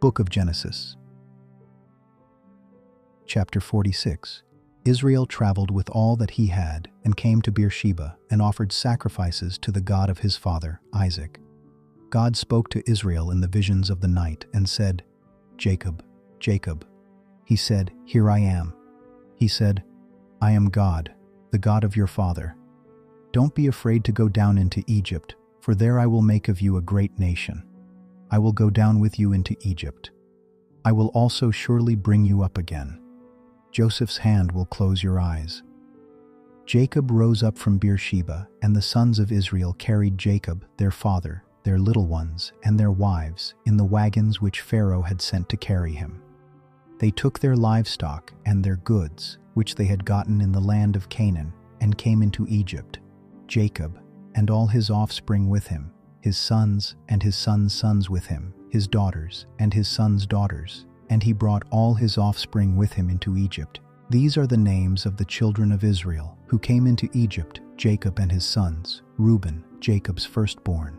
Book of Genesis. Chapter 46. Israel traveled with all that he had and came to Beersheba and offered sacrifices to the God of his father, Isaac. God spoke to Israel in the visions of the night and said, "Jacob, Jacob." He said, "Here I am." He said, "I am God, the God of your father. Don't be afraid to go down into Egypt, for there I will make of you a great nation. I will go down with you into Egypt. I will also surely bring you up again. Joseph's hand will close your eyes." Jacob rose up from Beersheba, and the sons of Israel carried Jacob, their father, their little ones, and their wives in the wagons which Pharaoh had sent to carry him. They took their livestock and their goods, which they had gotten in the land of Canaan, and came into Egypt, Jacob and all his offspring with him, his sons and his sons' sons with him, his daughters and his sons' daughters, and he brought all his offspring with him into Egypt. These are the names of the children of Israel who came into Egypt, Jacob and his sons, Reuben, Jacob's firstborn.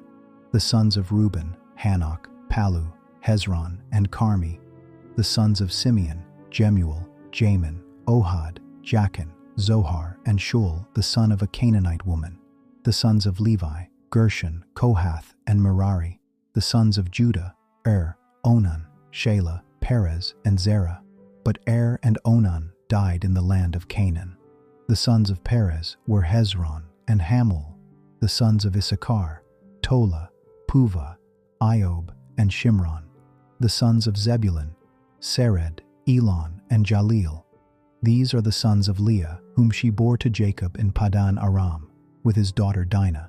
The sons of Reuben, Hanok, Palu, Hezron, and Carmi. The sons of Simeon, Jemuel, Jamin, Ohad, Jachin, Zohar, and Shul, the son of a Canaanite woman. The sons of Levi, Gershon, Kohath, and Merari. The sons of Judah, Onan, Shelah, Perez, and Zerah. But and Onan died in the land of Canaan. The sons of Perez were Hezron and Hamul. The sons of Issachar, Tola, Puvah, Iob, and Shimron. The sons of Zebulun, Sered, Elon, and Jaleel. These are the sons of Leah, whom she bore to Jacob in Padan Aram, with his daughter Dinah.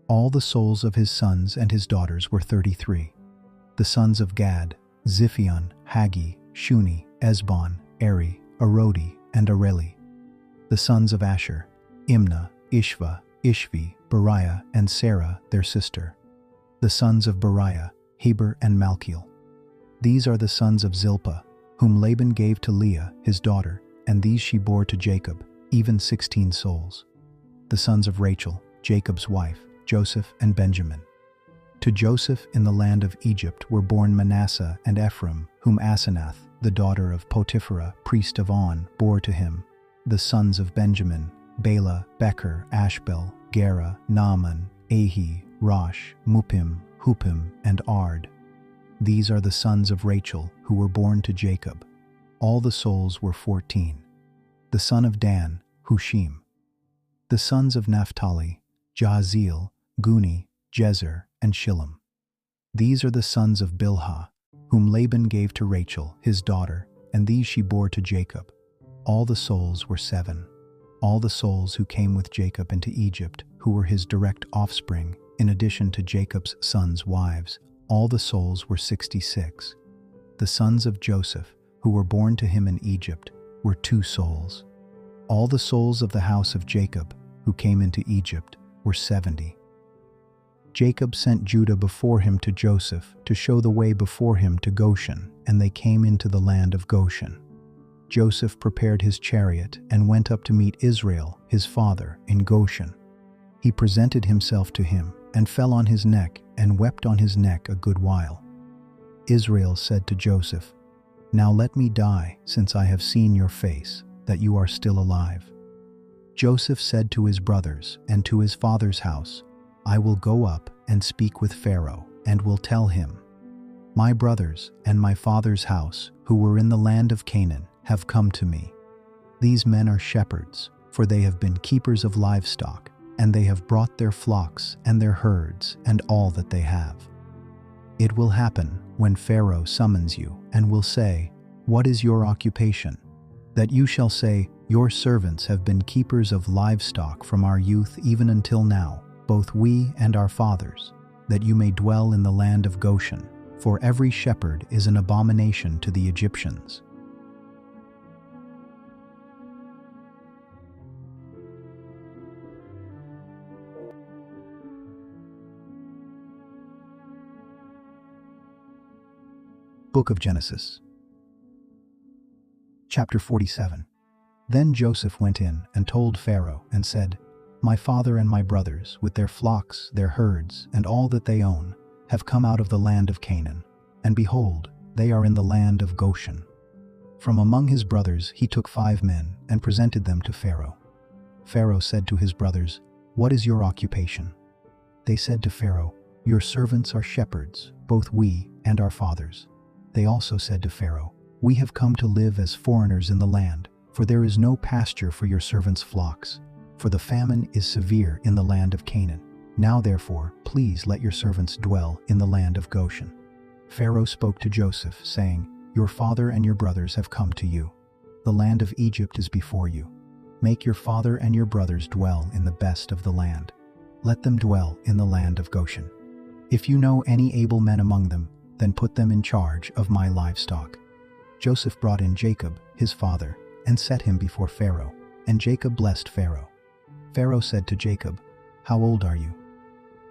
All the souls of his sons and his daughters were 33. The sons of Gad, Ziphion, Haggi, Shuni, Esbon, Eri, Arodi, and Areli. The sons of Asher, Imnah, Ishva, Ishvi, Beriah, and Sarah, their sister. The sons of Beriah, Heber and Malchiel. These are the sons of Zilpah, whom Laban gave to Leah, his daughter, and these she bore to Jacob, even 16 souls. The sons of Rachel, Jacob's wife, Joseph and Benjamin. To Joseph in the land of Egypt were born Manasseh and Ephraim, whom Asenath, the daughter of Potipharah, priest of On, bore to him. The sons of Benjamin, Bela, Becher, Ashbel, Gera, Naaman, Ahi, Rosh, Muppim, Huppim, and Ard. These are the sons of Rachel, who were born to Jacob. All the souls were 14. The son of Dan, Hushim. The sons of Naphtali, Jahaziel, Guni, Jezer, and Shillem. These are the sons of Bilhah, whom Laban gave to Rachel, his daughter, and these she bore to Jacob. All the souls were 7. All the souls who came with Jacob into Egypt, who were his direct offspring, in addition to Jacob's sons' wives, all the souls were 66. The sons of Joseph, who were born to him in Egypt, were 2 souls. All the souls of the house of Jacob, who came into Egypt, were 70. Jacob sent Judah before him to Joseph to show the way before him to Goshen, and they came into the land of Goshen. Joseph prepared his chariot and went up to meet Israel, his father, in Goshen. He presented himself to him and fell on his neck and wept on his neck a good while. Israel said to Joseph, "Now let me die, since I have seen your face, that you are still alive." Joseph said to his brothers and to his father's house, "I will go up and speak with Pharaoh, and will tell him, 'My brothers and my father's house, who were in the land of Canaan, have come to me. These men are shepherds, for they have been keepers of livestock, and they have brought their flocks and their herds and all that they have.' It will happen when Pharaoh summons you and will say, 'What is your occupation?' that you shall say, 'Your servants have been keepers of livestock from our youth even until now, both we and our fathers, that you may dwell in the land of Goshen, for every shepherd is an abomination to the Egyptians." Book of Genesis. Chapter 47. Then Joseph went in and told Pharaoh and said, "My father and my brothers, with their flocks, their herds, and all that they own, have come out of the land of Canaan. And behold, They are in the land of Goshen." From among his brothers he took 5 men and presented them to Pharaoh. Pharaoh said to his brothers, "What is your occupation?" They said to Pharaoh, "Your servants are shepherds, both we and our fathers." They also said to Pharaoh, "We have come to live as foreigners in the land, for there is no pasture for your servants' flocks, for the famine is severe in the land of Canaan. Now therefore, please let your servants dwell in the land of Goshen." Pharaoh spoke to Joseph, saying, "Your father and your brothers have come to you. The land of Egypt is before you. Make your father and your brothers dwell in the best of the land. Let them dwell in the land of Goshen. If you know any able men among them, then put them in charge of my livestock." Joseph brought in Jacob, his father, and set him before Pharaoh, and Jacob blessed Pharaoh. Pharaoh said to Jacob, "How old are you?"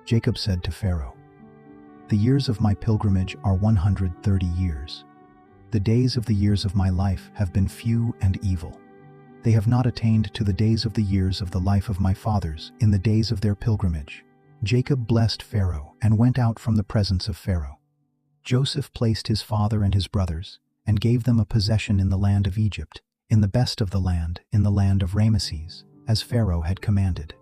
Jacob said to Pharaoh, "The years of my pilgrimage are 130 years. The days of the years of my life have been few and evil. They have not attained to the days of the years of the life of my fathers in the days of their pilgrimage." Jacob blessed Pharaoh and went out from the presence of Pharaoh. Joseph placed his father and his brothers and gave them a possession in the land of Egypt, in the best of the land, in the land of Ramesses, as Pharaoh had commanded.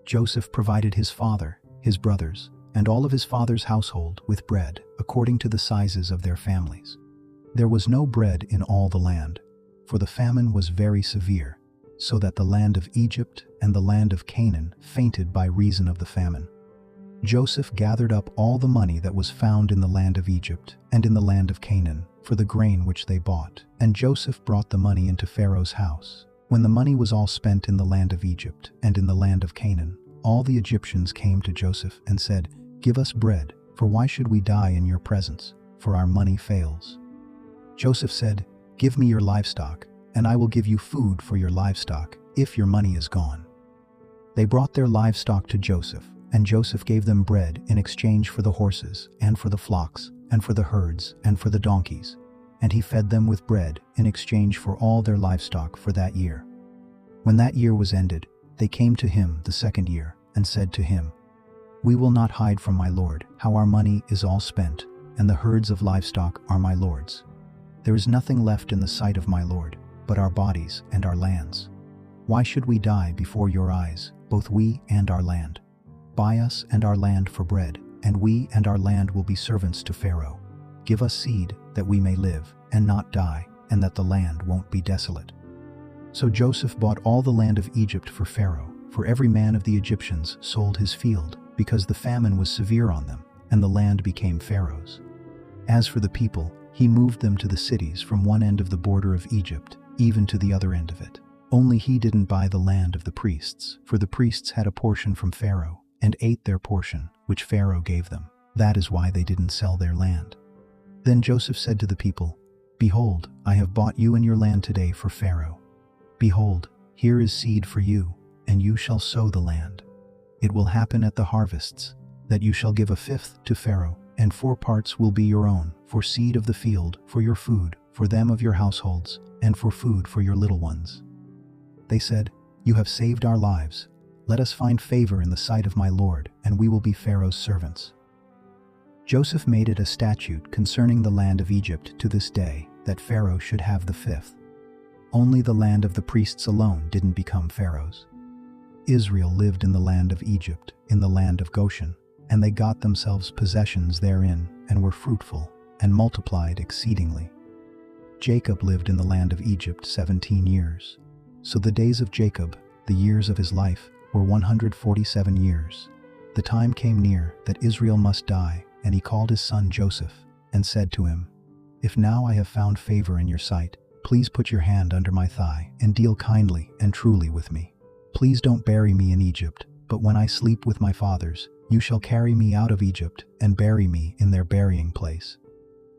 Joseph provided his father, his brothers, and all of his father's household with bread according to the sizes of their families. There was no bread in all the land, for the famine was very severe, so that the land of Egypt and the land of Canaan fainted by reason of the famine. Joseph gathered up all the money that was found in the land of Egypt and in the land of Canaan for the grain which they bought, and Joseph brought the money into Pharaoh's house. When the money was all spent in the land of Egypt and in the land of Canaan, all the Egyptians came to Joseph and said, "Give us bread, for why should we die in your presence? For our money fails." Joseph said, "Give me your livestock, and I will give you food for your livestock, if your money is gone." They brought their livestock to Joseph, and Joseph gave them bread in exchange for the horses, and for the flocks, and for the herds, and for the donkeys. And he fed them with bread in exchange for all their livestock for that year. When that year was ended, they came to him the second year, and said to him, "We will not hide from my lord how our money is all spent, and the herds of livestock are my lord's. There is nothing left in the sight of my lord, but our bodies and our lands. Why should we die before your eyes, both we and our land? Buy us and our land for bread, and we and our land will be servants to Pharaoh. Give us seed, that we may live, and not die, and that the land won't be desolate." So Joseph bought all the land of Egypt for Pharaoh, for every man of the Egyptians sold his field, because the famine was severe on them, and the land became Pharaoh's. As for the people, he moved them to the cities from one end of the border of Egypt, even to the other end of it. Only he didn't buy the land of the priests, for the priests had a portion from Pharaoh, and ate their portion, which Pharaoh gave them. That is why they didn't sell their land. Then Joseph said to the people, "Behold, I have bought you and your land today for Pharaoh. Behold, here is seed for you, and you shall sow the land. It will happen at the harvests, that you shall give 1/5 to Pharaoh, and 4 parts will be your own, for seed of the field, for your food, for them of your households, and for food for your little ones." They said, "You have saved our lives. Let us find favor in the sight of my lord, and we will be Pharaoh's servants." Joseph made it a statute concerning the land of Egypt to this day, that Pharaoh should have the 1/5. Only the land of the priests alone didn't become Pharaoh's. Israel lived in the land of Egypt, in the land of Goshen, and they got themselves possessions therein, and were fruitful, and multiplied exceedingly. Jacob lived in the land of Egypt 17 years. So the days of Jacob, the years of his life, were 147 years. The time came near that Israel must die, and he called his son Joseph, and said to him, "If now I have found favor in your sight, please put your hand under my thigh, and deal kindly and truly with me. Please don't bury me in Egypt, but when I sleep with my fathers, you shall carry me out of Egypt, and bury me in their burying place."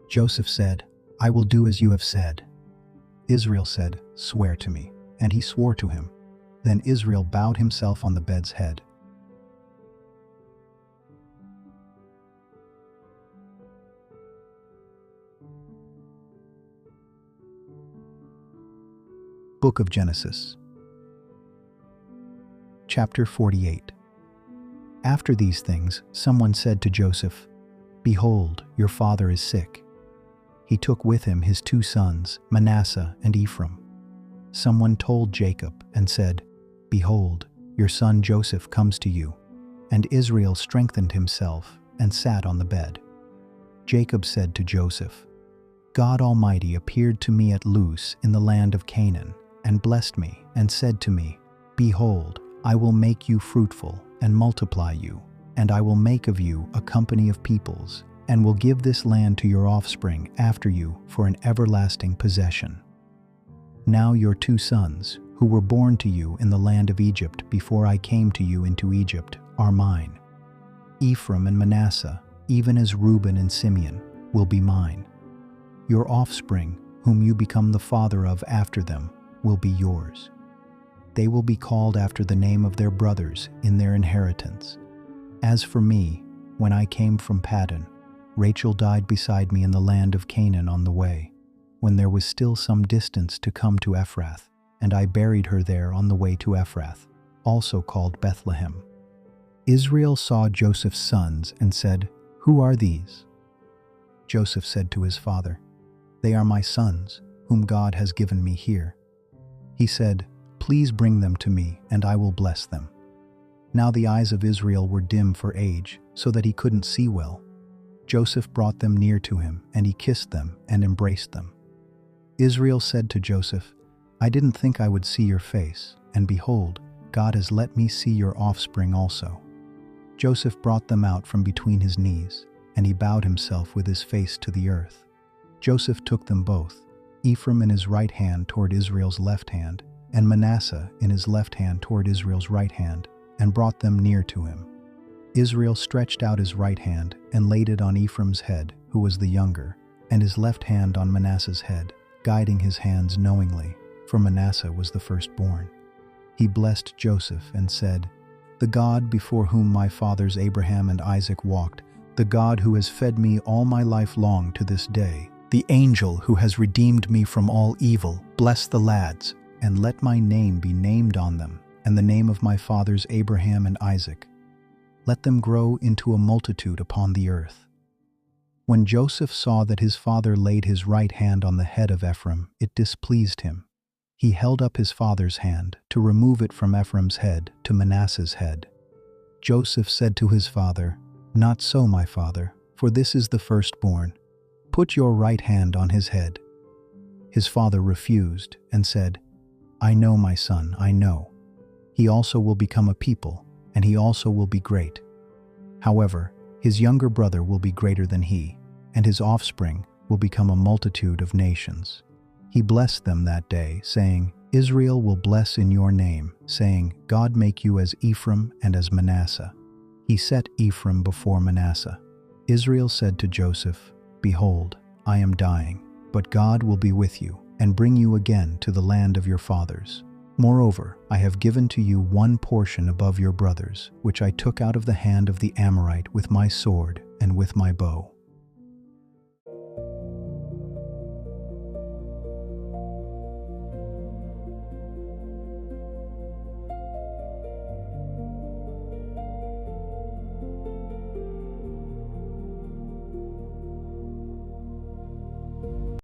Joseph said, "I will do as you have said." Israel said, "Swear to me." And he swore to him. Then Israel bowed himself on the bed's head. Book of Genesis. Chapter 48. After these things, someone said to Joseph, "Behold, your father is sick." He took with him his 2 sons, Manasseh and Ephraim. Someone told Jacob and said, "Behold, your son Joseph comes to you." And Israel strengthened himself and sat on the bed. Jacob said to Joseph, "God Almighty appeared to me at Luz in the land of Canaan, and blessed me, and said to me, 'Behold, I will make you fruitful, and multiply you, and I will make of you a company of peoples, and will give this land to your offspring after you for an everlasting possession.' Now your 2 sons, who were born to you in the land of Egypt before I came to you into Egypt, are mine. Ephraim and Manasseh, even as Reuben and Simeon, will be mine. Your offspring, whom you become the father of after them, will be yours. They will be called after the name of their brothers in their inheritance. As for me, when I came from Paddan, Rachel died beside me in the land of Canaan on the way, when there was still some distance to come to Ephrath, and I buried her there on the way to Ephrath, also called Bethlehem." Israel saw Joseph's sons and said, "Who are these?" Joseph said to his father, "They are my sons, whom God has given me here." He said, "Please bring them to me, and I will bless them." Now the eyes of Israel were dim for age, so that he couldn't see well. Joseph brought them near to him, and he kissed them and embraced them. Israel said to Joseph, "I didn't think I would see your face, and behold, God has let me see your offspring also." Joseph brought them out from between his knees, and he bowed himself with his face to the earth. Joseph took them both, Ephraim in his right hand toward Israel's left hand, and Manasseh in his left hand toward Israel's right hand, and brought them near to him. Israel stretched out his right hand and laid it on Ephraim's head, who was the younger, and his left hand on Manasseh's head, guiding his hands knowingly, for Manasseh was the firstborn. He blessed Joseph and said, "The God before whom my fathers Abraham and Isaac walked, the God who has fed me all my life long to this day, the angel who has redeemed me from all evil, bless the lads, and let my name be named on them, and the name of my fathers Abraham and Isaac. Let them grow into a multitude upon the earth." When Joseph saw that his father laid his right hand on the head of Ephraim, it displeased him. He held up his father's hand to remove it from Ephraim's head to Manasseh's head. Joseph said to his father, "Not so, my father, for this is the firstborn. Put your right hand on his head." His father refused and said, "I know, my son, I know. He also will become a people, and he also will be great. However, his younger brother will be greater than he, and his offspring will become a multitude of nations." He blessed them that day, saying, "Israel will bless in your name, saying, 'God make you as Ephraim and as Manasseh.'" He set Ephraim before Manasseh. Israel said to Joseph, "Behold, I am dying, but God will be with you, and bring you again to the land of your fathers. Moreover, I have given to you one portion above your brothers, which I took out of the hand of the Amorite with my sword and with my bow."